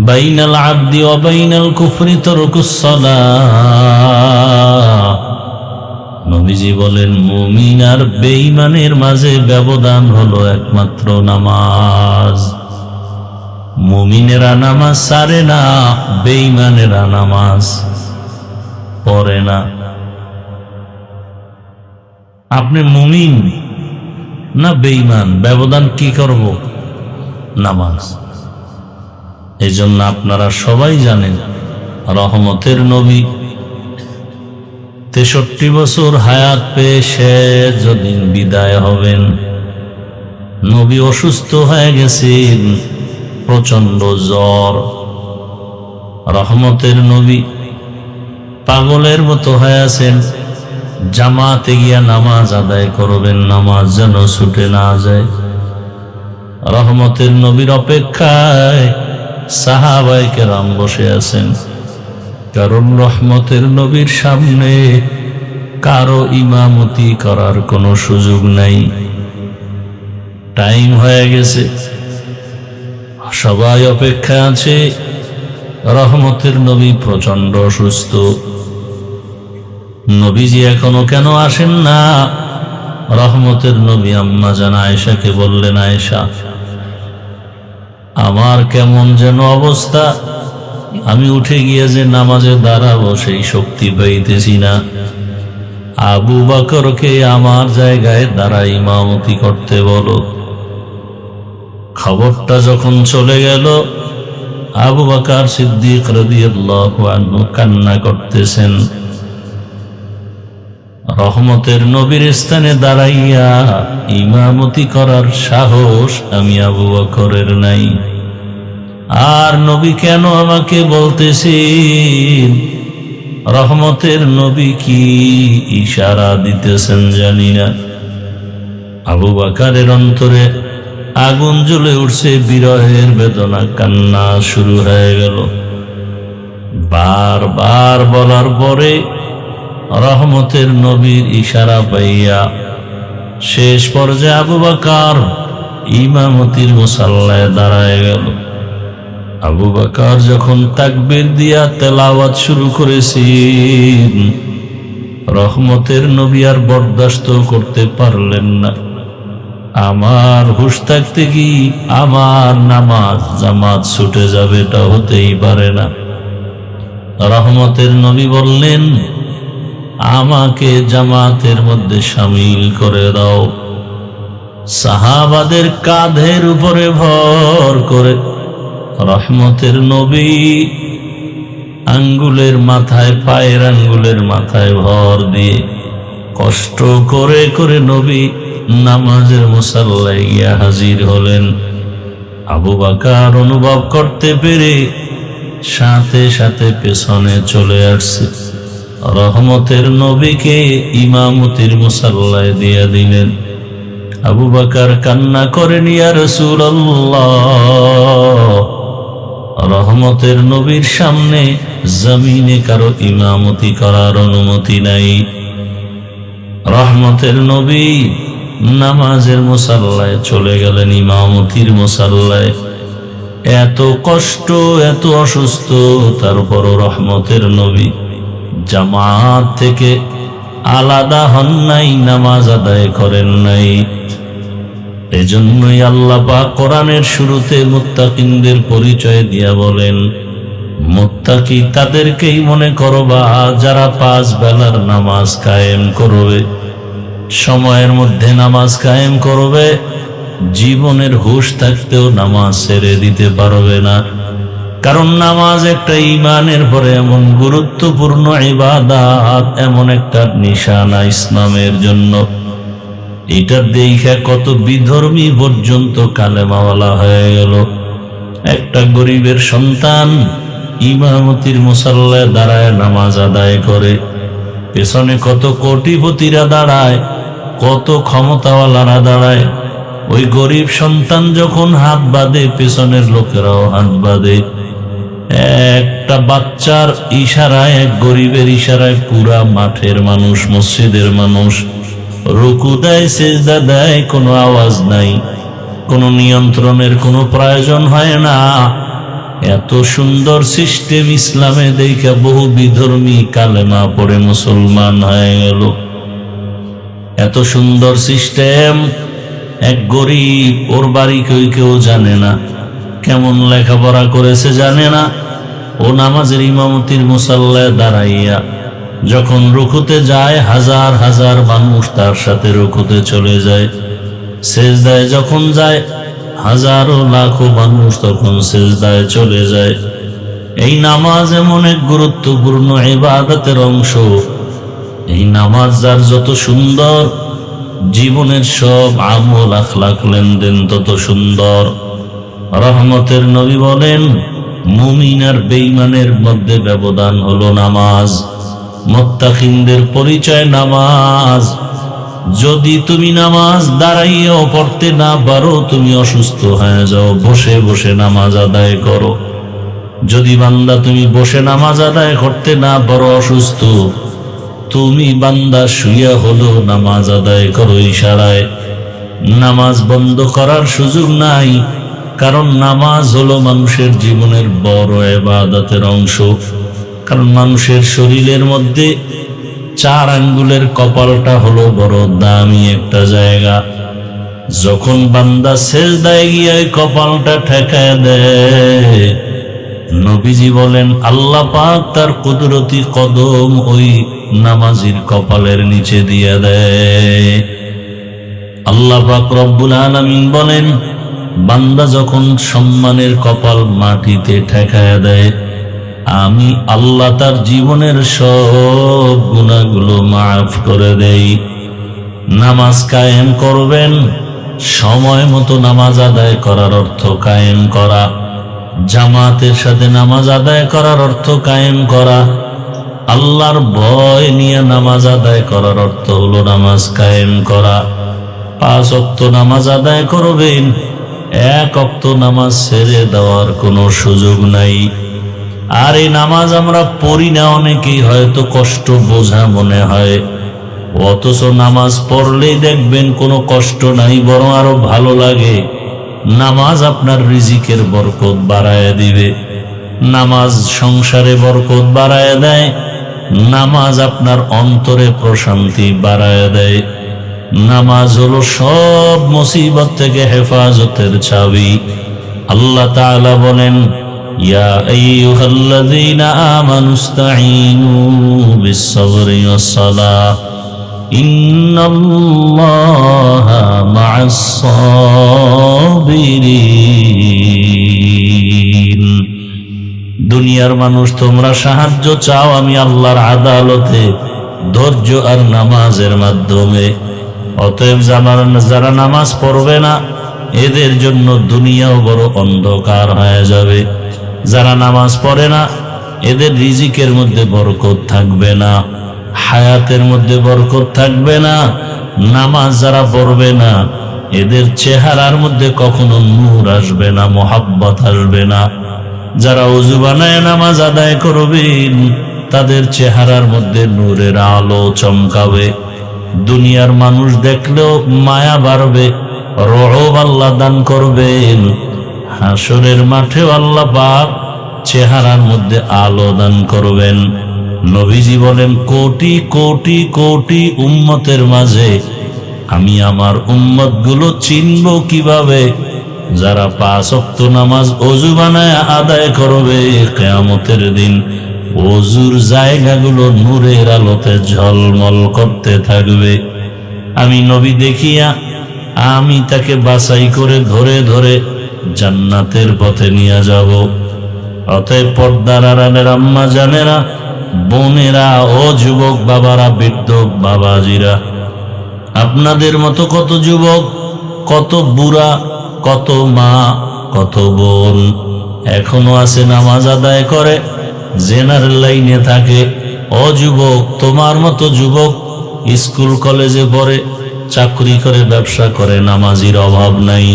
বাইনাল আবদি ওয়া বাইনাল কুফরি তারকুস সালাহ। নবীজি বলেন মুমিন আর বেঈমানের মাঝে ব্যবধান হলো একমাত্র নামাজ। মুমিনেরা নামাজ ছাড়ে না, বেঈমানেরা নামাজ পড়ে না। আপনি মুমিন না বেঈমান, ব্যবধান কি করব? নামাজ। এই জন্য আপনারা সবাই জানেন রহমতের নবী 63 বছর হায়াত পেয়ে শেষ যেদিন বিদায় হবেন, নবী অসুস্থ হয়ে গেছেন, প্রচন্ড জ্বর। রহমতের নবী পাগলের মতো হয়ে আছেন, জামাতে গিয়া নামাজ আদায় করবেন, নামাজ যেন ছুটে না যায়। রহমতের নবীর অপেক্ষায় সাহাবায়ে কেরাম বসে আছেন, কারণ রহমতের নবীর সামনে কারো ইমামতি করার কোনো সুযোগ নাই। টাইম হয়ে গেছে, সবাই অপেক্ষা আছে। রহমতের নবী প্রচন্ড অসুস্থ। নবীজি এখনো কেন আসেন না? রহমতের নবী আম্মা জান আয়েশাকে বললেন, আয়েশা, আমার কেমন যেন অবস্থা, আমি উঠে গিয়ে যে নামাজে দাঁড়াবো সেই শক্তি পাইতেছি না। আবু বকরকে আমার জায়গায় দাঁড়ায় ইমামতি করতে বলো। খবরটা যখন চলে গেল, আবু বকর সিদ্দিক রাদিয়াল্লাহু আনহু কান্না করতেছেন। রহমতের নবীর স্থানে দাঁড়াইয়া ইমামতি করার সাহস আমি আবু বকরের নাই। আর নবী কেন আমাকে বলতেছেন? রহমতের নবী কি ইশারা দিতেছেন জানি না। আবু বকরের অন্তরে আগুন জ্বলে উঠছে, বিরহের বেদনা, কান্না শুরু হয়ে গেল। বারবার বলার পরে রহমতের নবীর ইশারা পাইয়া শেষ পর্যায়ে আবু বকর ইমামতির মুসাল্লায় দাঁড়ায় গেল। আবু বকর যখন তাকবীর দিয়া তেলাওয়াত শুরু করেছেন, রহমতের নবী আর বরদাস্ত করতে পারলেন না। আমার হুশ থাকতে কি আমার নামাজ জামাত ছুটে যাবে? এটা হতেই পারে না। রহমতের নবী বললেন, আমাকে জামাতের মধ্যে শামিল করে দাও। সাহাবাদের কাঁধের উপরে ভর করে রহমতের নবী আঙ্গুলের মাথায়, পায়ের আঙ্গুলের মাথায় ভর দিয়ে কষ্ট করে করে নবী নামাজের মুসাল্লায় গিয়া হাজির হলেন। আবু বকর অনুভব করতে পেরে সাথে সাথে পেছনে চলে আসছে, রহমতের নবীকে ইমামতির মুসাল্লায় দিয়া দিলেন। আবু বকর কান্না করেন, ইয়া রাসূলুল্লাহ, রহমতের নবীর সামনে জমিনে কারো ইমামতি করার অনুমতি নাই। রহমতের নবী নামাজের মুসাল্লায় চলে গেলেন, ইমামতির মুসাল্লায়। এত কষ্ট, এত অসুস্থ, তারপরও রহমতের নবী জামাত থেকে আলাদা হন নাই, নামাজ আদায় করেন নাই। এজন্যই আল্লাহ পাক কোরআনের শুরুতে মুত্তাকিনদের পরিচয় দিয়া বলেন, মুত্তাকি তাদেরকেই মনে করবা যারা 5 বেলার নামাজ কায়েম করবে, সময়ের মধ্যে নামাজ কায়েম করবে, জীবনের হুঁশ থাকতেও নামাজ ছেড়ে দিতে পারবে না। কারণ নামাজ একটা ঈমানের পরে এমন গুরুত্বপূর্ণ ইবাদত, এমন একটা নিশানা ইসলামের জন্য। এটা দেখে কত বিধর্মী পর্যন্ত কালেমাওয়ালা হয়ে গেল। একটা গরিবের সন্তান ইমামতির মুসাল্লায় দাঁড়ায় নামাজ আদায় করে, পেছনে কত কোটিপতিরা দাঁড়ায়, কত ক্ষমতাওয়ালারা দাঁড়ায়। ওই গরিব সন্তান যখন হাত বাঁধে, পেছনের লোকেরাও হাত বাঁধে। একটা বাচ্চার ইশারায়, এক গরিবের ইশারায় পুরা মাঠের মানুষ, মসজিদের মানুষ রুকু দেয়, সিজদা দেয়, কোনো আওয়াজ নাই, কোনো নিয়ন্ত্রণের কোনো প্রয়োজন হয় না। এত সুন্দর সিস্টেম ইসলামে দেখে বহু বিধর্মী কালেমা পড়ে মুসলমান হয়ে গেল। এত সুন্দর সিস্টেম, এক গরিব, ওর বাড়ি কেউ জানে না, কেমন লেখাপড়া করেছে জানে না। ও নামাজের ইমামতির মুসাল্লায় দাঁড়াইয়া যখন রুকুতে যায়, হাজার হাজার মানুষ তার সাথে রুকুতে চলে যায়। সেজদায় যখন যায়, হাজারো লাখো মানুষ তখন সেজদায় চলে যায়। এই নামাজ এমন এক গুরুত্বপূর্ণ ইবাদতের অংশ। এই নামাজ যার যত সুন্দর, জীবনের সব আমল আখলাক লেনদেন তত সুন্দর। রহমতের নবী বলেন, মুমিন আর বেঈমানের মধ্যে ব্যবধান হলো নামাজ। মুত্তাকিনদের পরিচয় নামাজ। যদি তুমি নামাজ দাঁড়াইয়াও পড়তে না পারো, তুমি অসুস্থ হয়ে যাও, বসে বসে নামাজ আদায় করো। যদি বান্দা তুমি বসে নামাজ আদায় করতে না পারো, অসুস্থ, তুমি বান্দা শুইয়া হলো নামাজ আদায় করো ইশারায়। নামাজ বন্ধ করার সুযোগ নাই, কারণ নামাজ হলো মানুষের জীবনের বড় ইবাদতের অংশ। কারণ মানুষের শরীরের মধ্যে 4 আঙ্গুলের কপালটা হলো বড় দামি একটা জায়গা। যখন বান্দা সেজদায় গিয়ে কপালটা ঠেকায় দেয়, নবীজি বলেন আল্লাহ পাক তার কুদরতি কদম ওই নামাজির কপালের নিচে দিয়ে দেয়। আল্লাহ পাক রব্বুল আলামিন বলেন, বান্দা যখন সম্মানের কপাল মাটিতে ঠেকায় দেয়, আমি আল্লাহ তার জীবনের সব গুনাহগুলো মাফ করে দেই। নামাজ কায়েম করবেন, সময় মতো নামাজ আদায় করার অর্থ কায়েম করা। জামাতের সাথে নামাজ আদায় করার অর্থ কায়েম করা। আল্লাহর ভয় নিয়ে নামাজ আদায় করার অর্থ হলো নামাজ কায়েম করা। 5 ওয়াক্ত নামাজ আদায় করবেন, 1 ওয়াক্ত নামাজ ছেড়ে দেওয়ার কোনো সুযোগ নাই। আর এই নামাজ আমরা পড়ি না, অনেকেই হয়তো কষ্ট বোঝা মনে হয়, অথচ নামাজ পড়লেই দেখবেন কোনো কষ্ট নাই, বরং আরো ভালো লাগে। নামাজ আপনার রিজিকের বরকত বাড়ায় দিবে, নামাজ সংসারে বরকত বাড়ায় দেয়, নামাজ আপনার অন্তরে প্রশান্তি বাড়ায় দেয়। নামাজ হলো সব মুসিবত থেকে হেফাজতের চাবি। আল্লাহ তাআলা বলেন, ইয়া আইয়ুহাল্লাযীনা আমানুস্তাঈনু বিস-সাবরি ওয়াস-সালাহ ইন্নাল্লাহা মা'আস-সাবিরিন। দুনিয়ার মানুষ, তোমরা সাহায্য চাও আমি আল্লাহর আদালতে ধৈর্য আর নামাজের মাধ্যমে। অতএব যারা নামাজ পড়বে না, এদের জন্য দুনিয়াও বড় অন্ধকার হয়ে যাবে। যারা নামাজ পড়ে না, এদের রিজিকের মধ্যে বরকত থাকবে না, হায়াতের মধ্যে বরকত থাকবে না। নামাজ যারা পড়বে না, এদের চেহারার মধ্যে কখনো নূর আসবে না, মোহাব্বত আসবে না। যারা ওযু বানায় নামাজ আদায় করবেন, তাদের চেহারার মধ্যে নূরের আলো চমকাবে। দুনিয়ার মানুষ দেখলেও মায়া বাড়বে, রহব আল্লাহ দান করবেন। হাসরের মাঠেও আল্লাহ পাক চেহারার মধ্যে আলো দান করবেন। নবীজি বলেন, কোটি কোটি কোটি উম্মতের মাঝে আমি আমার উম্মতগুলো চিনব কিভাবে? যারা 5 ওয়াক্ত নামাজ ওযু বানায় আদায় করবে, কিয়ামতের দিন ওযুর জায়গাগুলো নূরের আলোতে ঝলমল করতে থাকবে। আমি নবী দেখিয়া আমি তাকে বাছাই করে ধরে ধরে জান্নাতের পথে নিয়ে যাব। অতএব পর্দার আড়ালের আম্মা জানেরা, বোনেরা ও যুবক বাবারা, বৃদ্ধ বাবাজিরা, আপনাদের মতো কত যুবক, কত বুড়া, কত মা, কত বোন এখনো আছে নামাজ আদায় করে, জেনারেল লাইনে থাকে। ও যুবক, তোমার মতো যুবক স্কুল কলেজে পড়ে, চাকরি করে, ব্যবসা করে, নামাজির অভাব নাই।